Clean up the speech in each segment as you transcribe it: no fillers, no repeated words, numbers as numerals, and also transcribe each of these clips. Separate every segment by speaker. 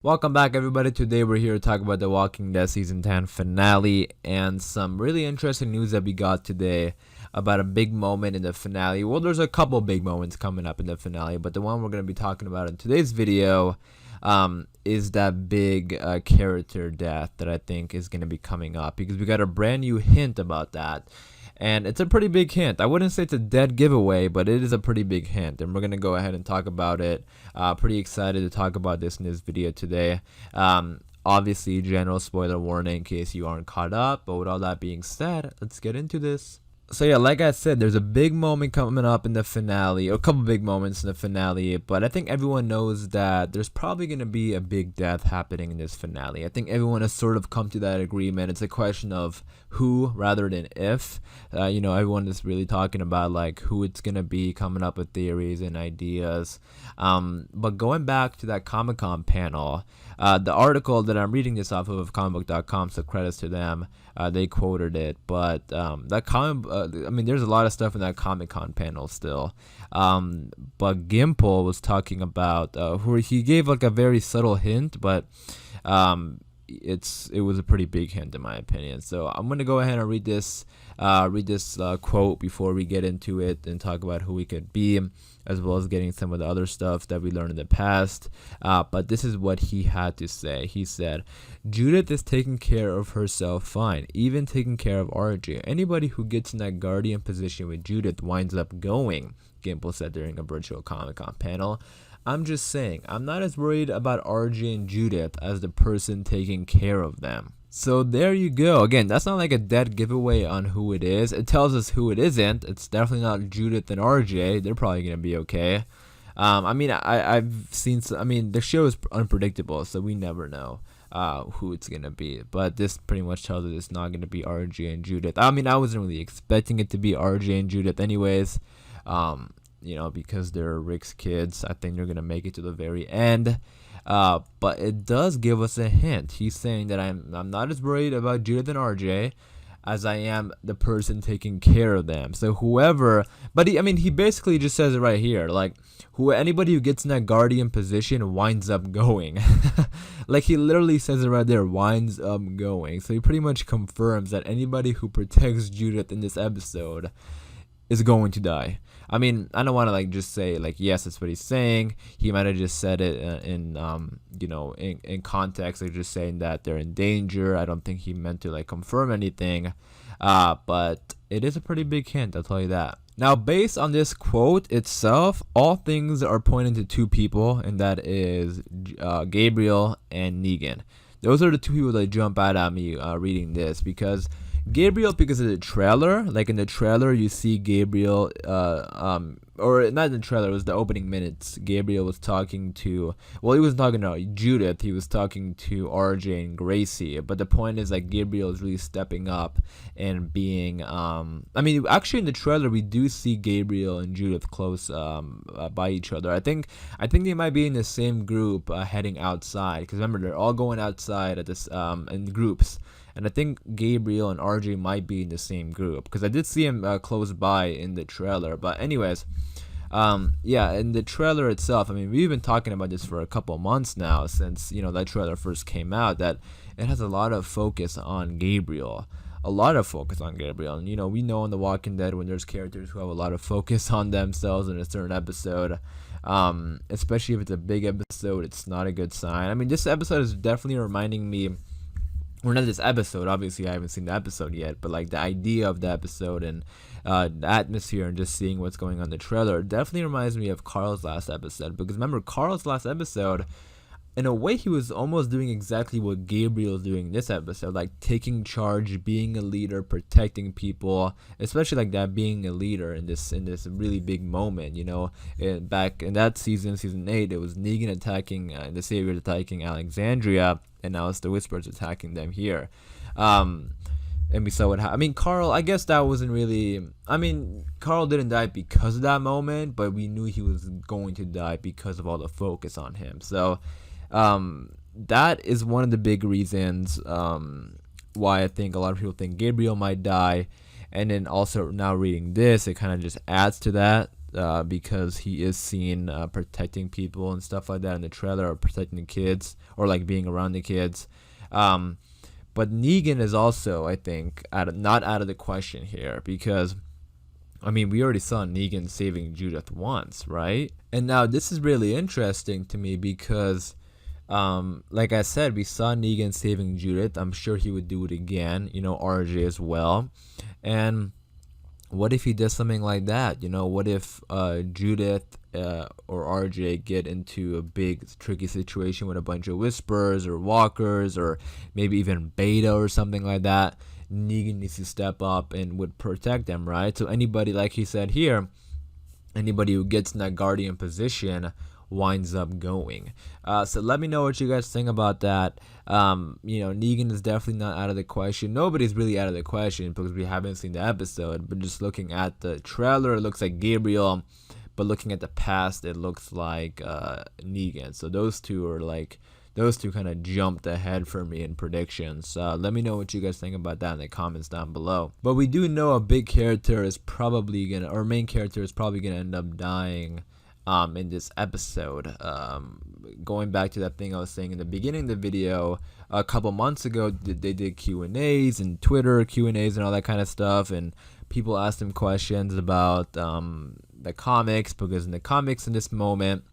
Speaker 1: Welcome back, everybody. Today we're here to talk about The Walking Dead Season 10 finale and some really interesting news that we got today about a big moment in the finale. Well, there's a couple big moments coming up in the finale, but the one we're going to be talking about in today's video is that big character death that I think is going to be coming up, because we got a brand new hint about that. And it's a pretty big hint. I wouldn't say it's a dead giveaway, but it is a pretty big hint. And we're going to go ahead and talk about it. Pretty excited to talk about this in this video today. Obviously, general spoiler warning in case you aren't caught up. But with all that being said, let's get into this. So yeah, like I said, there's a big moment coming up in the finale, or a couple big moments in the finale, but I think everyone knows that there's probably going to be a big death happening in this finale. I think everyone has sort of come to that agreement. It's a question of who rather than if. Everyone is really talking about like who it's going to be, coming up with theories and ideas. But going back to that Comic-Con panel, the article that I'm reading this off of comicbook.com, so credits to them. They quoted it, but there's a lot of stuff in that Comic-Con panel still. But Gimple was talking about who he gave like a very subtle hint, but it was a pretty big hint in my opinion. So I'm gonna go ahead and read this quote before we get into it and talk about who we could be, as well as getting some of the other stuff that we learned in the past. But this is what he had to say. He said, "Judith is taking care of herself fine, even taking care of RJ. Anybody who gets in that guardian position with Judith winds up going," Gimple said during a virtual Comic-Con panel. "I'm just saying, I'm not as worried about RJ and Judith as the person taking care of them." So there you go. Again, that's not like a dead giveaway on who it is. It tells us who it isn't. It's definitely not Judith and RJ. They're probably going to be okay. I've seen the show is unpredictable, so we never know who it's going to be. But this pretty much tells us it's not going to be RJ and Judith. I wasn't really expecting it to be RJ and Judith anyways. Because they're Rick's kids. I think they're going to make it to the very end. But it does give us a hint. He's saying that I'm not as worried about Judith and RJ as I am the person taking care of them. So whoever, but he basically just says it right here, like anybody who gets in that guardian position winds up going. Like he literally says it right there, winds up going. So he pretty much confirms that anybody who protects Judith in this episode is going to die. I don't want to just say yes, that's what he's saying. He might have just said it in context, just saying that they're in danger. I don't think he meant to confirm anything. But it is a pretty big hint, I'll tell you that. Now, based on this quote itself, all things are pointing to two people, and that is Gabriel and Negan. Those are the two people that jump out at me reading this, because Gabriel, because of the trailer, in the trailer you see Gabriel, or not in the trailer, it was the opening minutes. Gabriel was talking to, he wasn't talking to Judith, he was talking to RJ and Gracie. But the point is Gabriel is really stepping up and being, actually in the trailer we do see Gabriel and Judith close by each other. I think they might be in the same group heading outside, because remember they're all going outside at this in groups. And I think Gabriel and RJ might be in the same group, because I did see him close by in the trailer. But anyways, in the trailer itself, we've been talking about this for a couple months now, since that trailer first came out, that it has a lot of focus on Gabriel. A lot of focus on Gabriel. And we know in The Walking Dead, when there's characters who have a lot of focus on themselves in a certain episode, especially if it's a big episode, it's not a good sign. This episode is definitely reminding me, or not this episode, obviously I haven't seen the episode yet, but the idea of the episode and the atmosphere and just seeing what's going on in the trailer definitely reminds me of Carl's last episode. Because remember, Carl's last episode, in a way he was almost doing exactly what Gabriel's doing in this episode, taking charge, being a leader, protecting people, especially that, being a leader in this really big moment. And back in that season 8, it was Negan attacking the Saviors attacking Alexandria, and now it's the Whispers attacking them here. And we saw what happened. Carl, I guess that wasn't really, Carl didn't die because of that moment, but we knew he was going to die because of all the focus on him. So that is one of the big reasons why I think a lot of people think Gabriel might die. And then also now reading this, it kind of just adds to that. because he is seen protecting people and stuff like that in the trailer, or protecting the kids, or like being around the kids. But Negan is also, I think, not out of the question here, because I mean, we already saw Negan saving Judith once, right? And now this is really interesting to me because, like I said, we saw Negan saving Judith. I'm sure he would do it again, RJ as well. And what if he does something like that? What if Judith or RJ get into a big tricky situation with a bunch of Whisperers or Walkers, or maybe even Beta or something like that? Negan needs to step up and would protect them, right? So anybody, like he said here, anybody who gets in that guardian position winds up going. So let me know what you guys think about that. Negan is definitely not out of the question. Nobody's really out of the question because we haven't seen the episode, but just looking at the trailer, it looks like Gabriel, but looking at the past, it looks like Negan. So those two kind of jumped ahead for me in predictions. Let me know what you guys think about that in the comments down below. But we do know a big character is probably main character is probably gonna end up dying in this episode. Going back to that thing I was saying in the beginning of the video, a couple months ago, they did Q&As and Twitter Q&As and all that kind of stuff, and people asked them questions about the comics, because in the comics in this moment,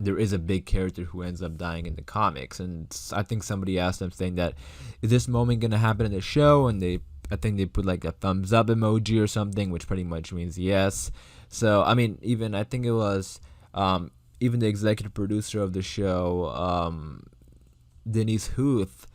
Speaker 1: there is a big character who ends up dying in the comics. And I think somebody asked them saying that, is this moment going to happen in the show? And I think they put like a thumbs up emoji or something, which pretty much means yes. So, I mean, I think it was, even the executive producer of the show, Denise Huth,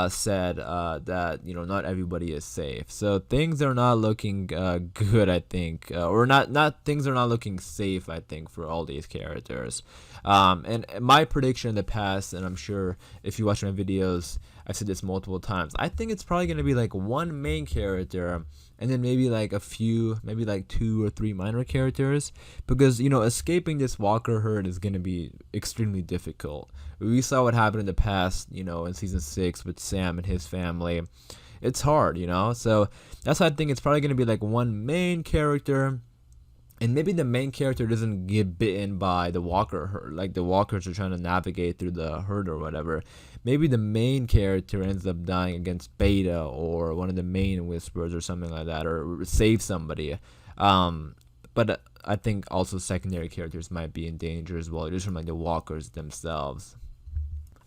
Speaker 1: said that not everybody is safe. So things are not looking good, I think, or not things are not looking safe, I think, for all these characters. And my prediction in the past, and I'm sure if you watch my videos, I've said this multiple times, I think it's probably going to be like one main character and then maybe like a few, maybe like 2 or 3 minor characters, because escaping this Walker herd is going to be extremely difficult. We saw what happened in the past, in season 6 with Sam and his family. It's hard, so that's why I think it's probably going to be like one main character, and maybe the main character doesn't get bitten by the Walker herd, like the Walkers are trying to navigate through the herd or whatever. Maybe the main character ends up dying against Beta or one of the main Whisperers or something like that, or save somebody. But I think also secondary characters might be in danger as well, just from like the Walkers themselves.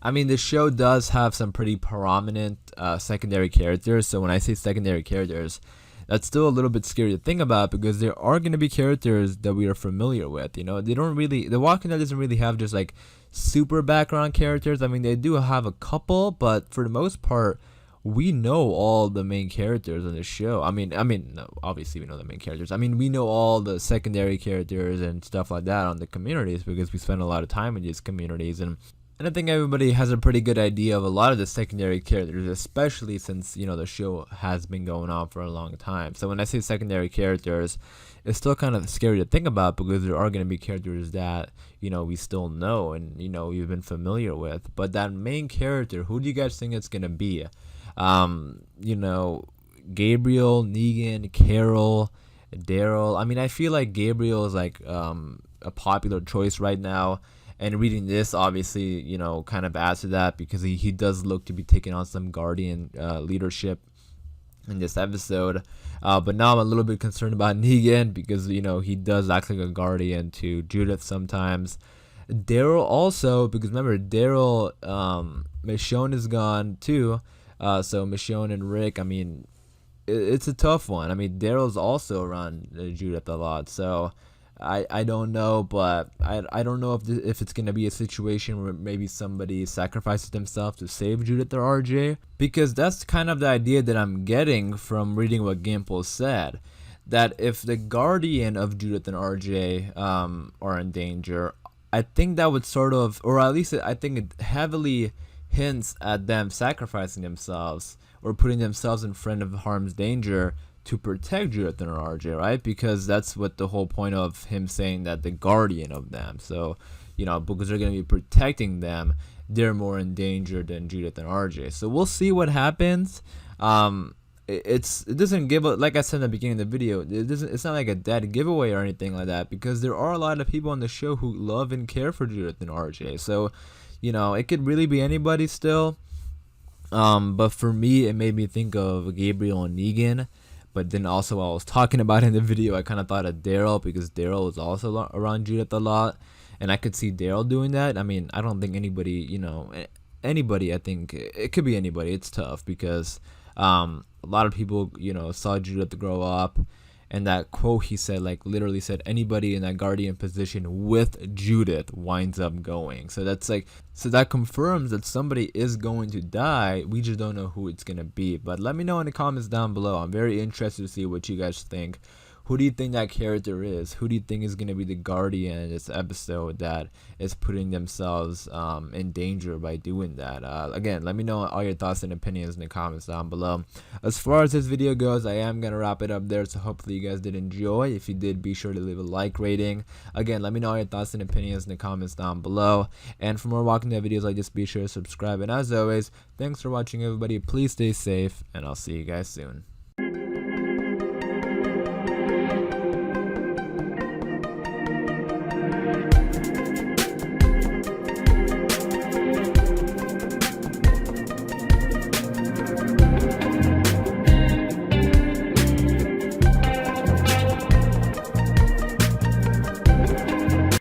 Speaker 1: I mean, the show does have some pretty prominent secondary characters. So when I say secondary characters, that's still a little bit scary to think about, because there are going to be characters that we are familiar with. They don't really, The Walking Dead doesn't really have just like super background characters. I mean, they do have a couple, but for the most part, we know all the main characters on the show. I mean, no, obviously we know the main characters. I mean, we know all the secondary characters and stuff like that on the communities, because we spend a lot of time in these communities, and I think everybody has a pretty good idea of a lot of the secondary characters, especially since, the show has been going on for a long time. So when I say secondary characters, it's still kind of scary to think about, because there are going to be characters that, we still know and, we've been familiar with. But that main character, who do you guys think it's going to be? Gabriel, Negan, Carol, Daryl. I mean, I feel like Gabriel is like a popular choice right now. And reading this, obviously, kind of adds to that, because he does look to be taking on some Guardian leadership in this episode. But now I'm a little bit concerned about Negan, because, he does act like a Guardian to Judith sometimes. Daryl also, because remember, Daryl, Michonne is gone too. So Michonne and Rick, I mean, it's a tough one. I mean, Daryl's also around Judith a lot, so I don't know, but I don't know if it's going to be a situation where maybe somebody sacrifices themselves to save Judith or RJ, because that's kind of the idea that I'm getting from reading what Gimple said, that if the guardian of Judith and RJ are in danger, I think that would sort of, or at least I think it heavily hints at them sacrificing themselves or putting themselves in front of harm's danger to protect Judith and RJ, right? Because that's what the whole point of him saying that the guardian of them. So, because they're going to be protecting them, they're more in danger than Judith and RJ. So we'll see what happens. it doesn't give a, like I said in the beginning of the video, it's not like a dead giveaway or anything like that, because there are a lot of people on the show who love and care for Judith and RJ. So, you know, it could really be anybody still. But for me, it made me think of Gabriel and Negan. But then also, while I was talking about it in the video, I kind of thought of Daryl, because Daryl was also around Judith a lot, and I could see Daryl doing that. I mean, I don't think anybody, you know, anybody. I think it could be anybody. It's tough because a lot of people, you know, saw Judith grow up, and that quote he said, like, literally said, anybody in that guardian position with Judith winds up going. So that's like, so that confirms that somebody is going to die. We just don't know who it's gonna be. But let me know in the comments down below. I'm very interested to see what you guys think. Who do you think that character is? Who do you think is going to be the guardian in this episode that is putting themselves in danger by doing that? Again, let me know all your thoughts and opinions in the comments down below. As far as this video goes, I am going to wrap it up there, so hopefully you guys did enjoy. If you did, be sure to leave a like rating. Again, let me know all your thoughts and opinions in the comments down below. And for more Walking Dead videos like this, be sure to subscribe. And as always, thanks for watching, everybody. Please stay safe, and I'll see you guys soon.